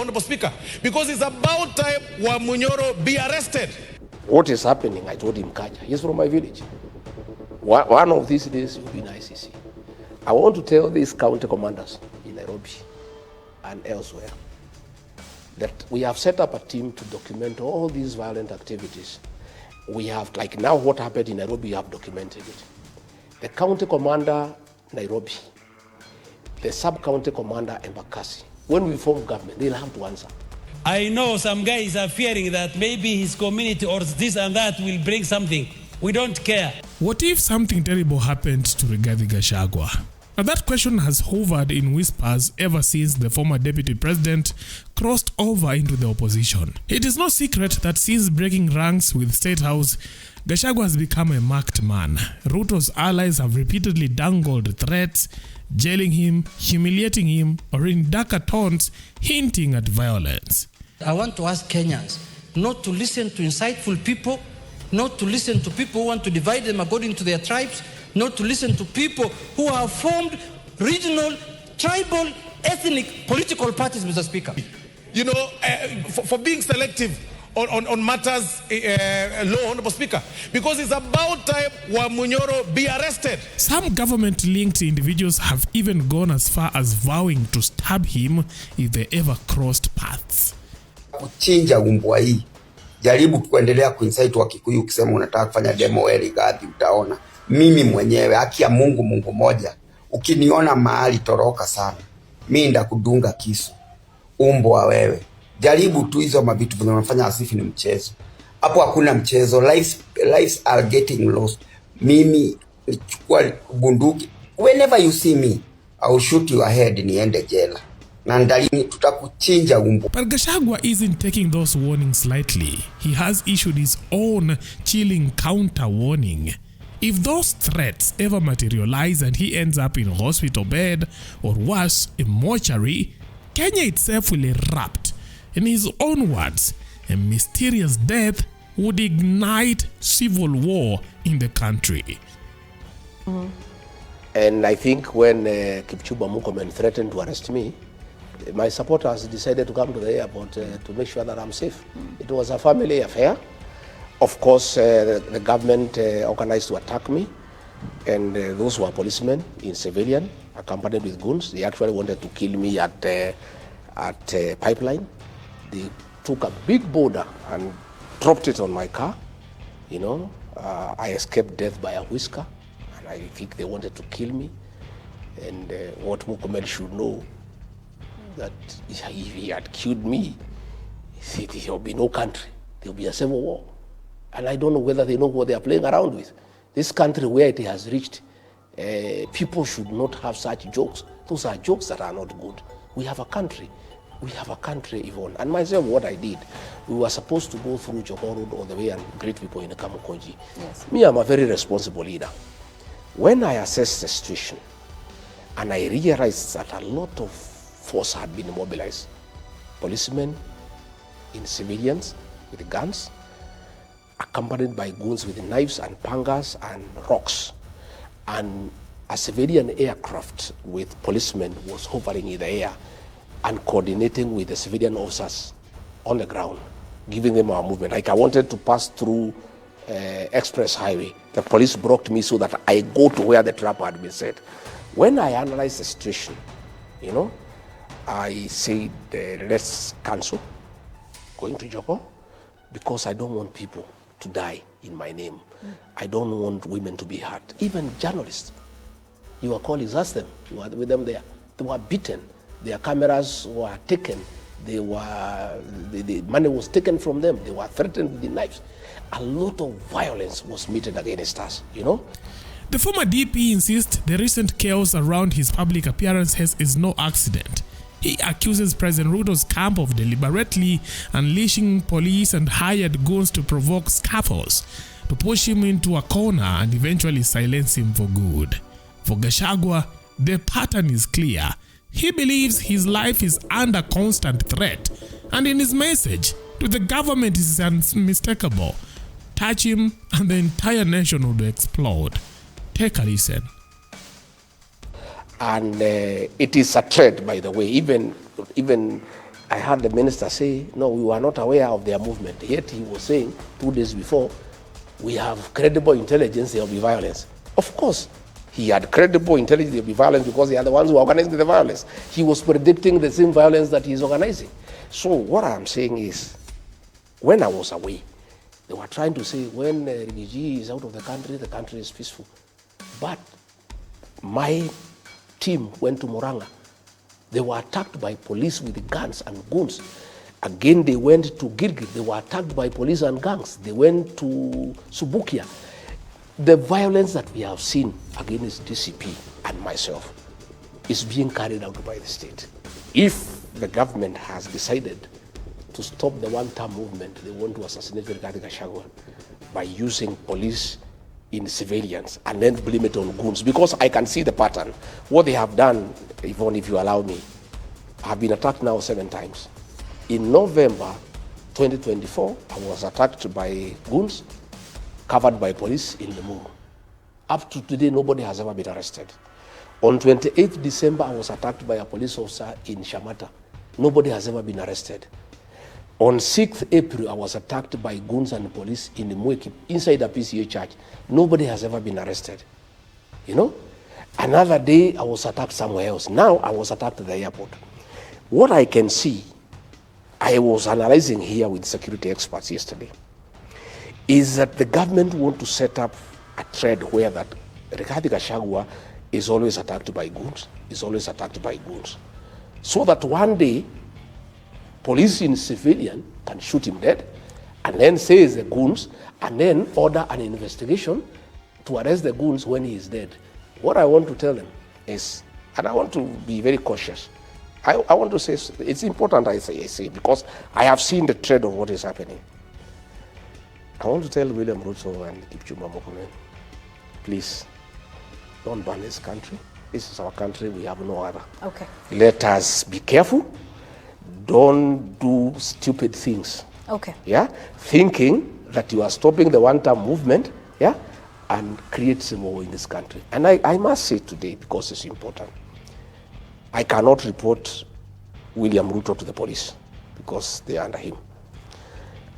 Honorable Speaker, because it's about time Wamunyoro be arrested. What is happening, I told him, Kaja, he's from my village. One of these days, you'll be in ICC. I want to tell these county commanders in Nairobi and elsewhere that we have set up a team to document all these violent activities. We have, like now what happened in Nairobi, we have documented it. The county commander, Nairobi, the sub-county commander, Embakasi, when we form government, they'll have to answer. I know some guys are fearing that maybe his community or this and that will bring something. We don't care. What if something terrible happened to Rigathi Gachagua? Now that question has hovered in whispers ever since the former deputy president crossed over into the opposition. It is no secret that since breaking ranks with State House, Gachagua has become a marked man. Ruto's allies have repeatedly dangled threats, jailing him, humiliating him, or in darker tones, hinting at violence. I want to ask Kenyans not to listen to insightful people, not to listen to people who want to divide them according to their tribes, not to listen to people who have formed regional, tribal, ethnic political parties, Mr. Speaker. You know, for being selective on matters, law, Honorable Speaker, because it's about time Wamunyoro be arrested. Some government-linked individuals have even gone as far as vowing to stab him if they ever crossed paths. Kuchinja umbwa hii. Jaribu kuendelea kuinsight wa Kikuyu ukisema unataka kufanya demo Rigathi, utaona. Mimi mwenyewe haki ya Mungu, Mungu moja. Ukiniona mahali toroka sana. Mimi ndakudunga kisu. Umbwa wewe. Jaribu tu hizo mavitu vinafanya asifi ni mchezo. Hapo hakuna mchezo. Lives are getting lost. Mimi nichukua bunduki. Whenever you see me, I will shoot your head niende jela. But Gachagua isn't taking those warnings lightly. He has issued his own chilling counter warning. If those threats ever materialize and he ends up in a hospital bed or worse, a mortuary, Kenya itself will erupt. In his own words, a mysterious death would ignite civil war in the country. And I think when Kipchumba Murkomen threatened to arrest me, my supporters decided to come to the airport to make sure that I'm safe. It was a family affair. Of course, the government organized to attack me, and those were policemen in civilian, accompanied with goons. They actually wanted to kill me at Pipeline. They took a big boulder and dropped it on my car. You know, I escaped death by a whisker, and I think they wanted to kill me. And what Murkomen should know, that if he had killed me, there will be no country. There will be a civil war. And I don't know whether they know what they are playing around with. This country, where it has reached, people should not have such jokes. Those are jokes that are not good. We have a country. We have a country, Yvonne. And myself, what I did, we were supposed to go through Johor Road all the way and greet people in the Kamukonji. Yes. Me, I'm a very responsible leader. When I assessed the situation, and I realized that a lot of force had been mobilized. Policemen in civilians with guns, accompanied by goons with knives and pangas and rocks. And a civilian aircraft with policemen was hovering in the air and coordinating with the civilian officers on the ground, giving them our movement. Like I wanted to pass through express highway. The police blocked me so that I go to where the trap had been set. When I analyzed the situation, you know, I said, let's cancel going to Johor because I don't want people to die in my name. I don't want women to be hurt. Even journalists, your colleagues, ask them, you were with them there. They were beaten. Their cameras were taken. The money was taken from them. They were threatened with the knives. A lot of violence was meted against us, you know. The former DP insists the recent chaos around his public appearances is no accident. He accuses President Ruto's camp of deliberately unleashing police and hired goons to provoke scuffles, to push him into a corner and eventually silence him for good. For Gachagua, the pattern is clear. He believes his life is under constant threat, and in his message to the government is unmistakable. Touch him and the entire nation would explode. Take a listen. And it is a threat, by the way. Even I heard the minister say, no, we were not aware of their movement. Yet he was saying 2 days before, we have credible intelligence, there will be violence. Of course, he had credible intelligence, there will be violence because they are the ones who are organizing the violence. He was predicting the same violence that he is organizing. So what I'm saying is, when I was away, they were trying to say when a refugee is out of the country is peaceful. But my team went to Murang'a. They were attacked by police with guns and goons. Again, they went to Gilgit. They were attacked by police and gangs. They went to Subukia. The violence that we have seen against DCP and myself is being carried out by the state. If the government has decided to stop the one-term movement, they want to assassinate Gachagua by using police in civilians and then blame it on goons, because I can see the pattern. What they have done, Yvonne, if you allow me, I have been attacked now 7 times. In November 2024, I was attacked by goons, covered by police in the Limuru. Up to today, nobody has ever been arrested. On 28th December, I was attacked by a police officer in Shamata. Nobody has ever been arrested. On 6th April, I was attacked by goons and police in the Mweki, inside a PCA church. Nobody has ever been arrested. You know? Another day, I was attacked somewhere else. Now, I was attacked at the airport. What I can see, I was analyzing here with security experts yesterday, is that the government want to set up a trend where that Rigathi Gachagua is always attacked by goons, so that one day, police in civilian can shoot him dead, and then say it's the goons, and then order an investigation to arrest the goons when he is dead. What I want to tell them is, and I want to be very cautious, I want to say, it's important I say, because I have seen the trend of what is happening. I want to tell William Ruto and Kipchumba Murkomen, please, don't ban this country. This is our country, we have no other. Okay. Let us be careful. Don't do stupid things. Okay. Yeah, thinking that you are stopping the one-term movement, yeah, and create some more in this country. And I must say today, because it's important, I cannot report William Ruto to the police because they are under him.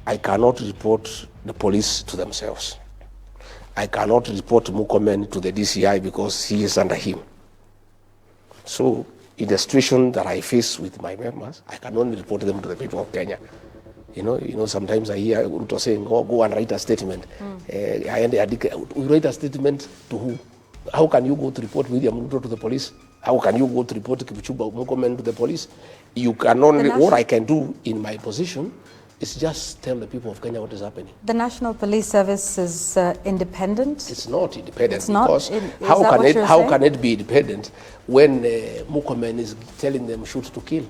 I cannot report the police to themselves. I cannot report Murkomen to the DCI because he is under him. So, in the situation that I face with my members, I can only report them to the people of Kenya. You know, sometimes I hear Ruto saying, "Oh, go and write a statement." We write a statement to who? How can you go to report William Ruto to the police? How can you go to report Kipchumba Murkomen to the police? You can only, what I can do in my position is just tell the people of Kenya what is happening. The National Police Service is independent? It's not independent. It's because how can it be independent when Murkomen is telling them shoot to kill,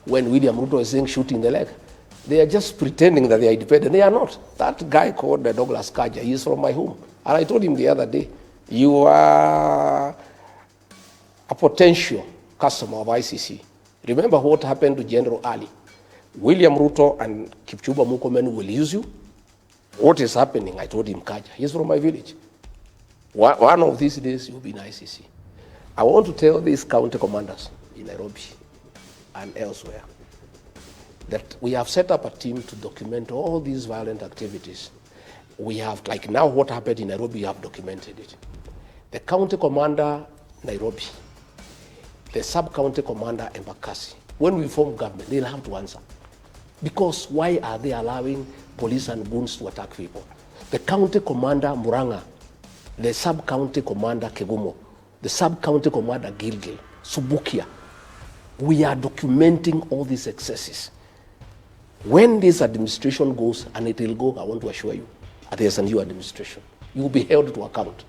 when William Ruto is saying shoot in the leg? They are just pretending that they are independent. They are not. That guy called Douglas Kaja, he is from my home. And I told him the other day, you are a potential customer of ICC. Remember what happened to General Ali? William Ruto and Kipchumba Murkomen will use you. What is happening? I told him, Kaja, he's from my village. One of these days, you'll be in ICC. I want to tell these county commanders in Nairobi and elsewhere that we have set up a team to document all these violent activities. We have, like now what happened in Nairobi, we have documented it. The county commander, Nairobi, the sub-county commander, Embakasi, when we form government, they'll have to answer. Because why are they allowing police and goons to attack people? The county commander, Murang'a, the sub-county commander, Kegumo, the sub-county commander, Gilgil, Subukia, we are documenting all these excesses. When this administration goes, and it will go, I want to assure you, there's a new administration. You will be held to account.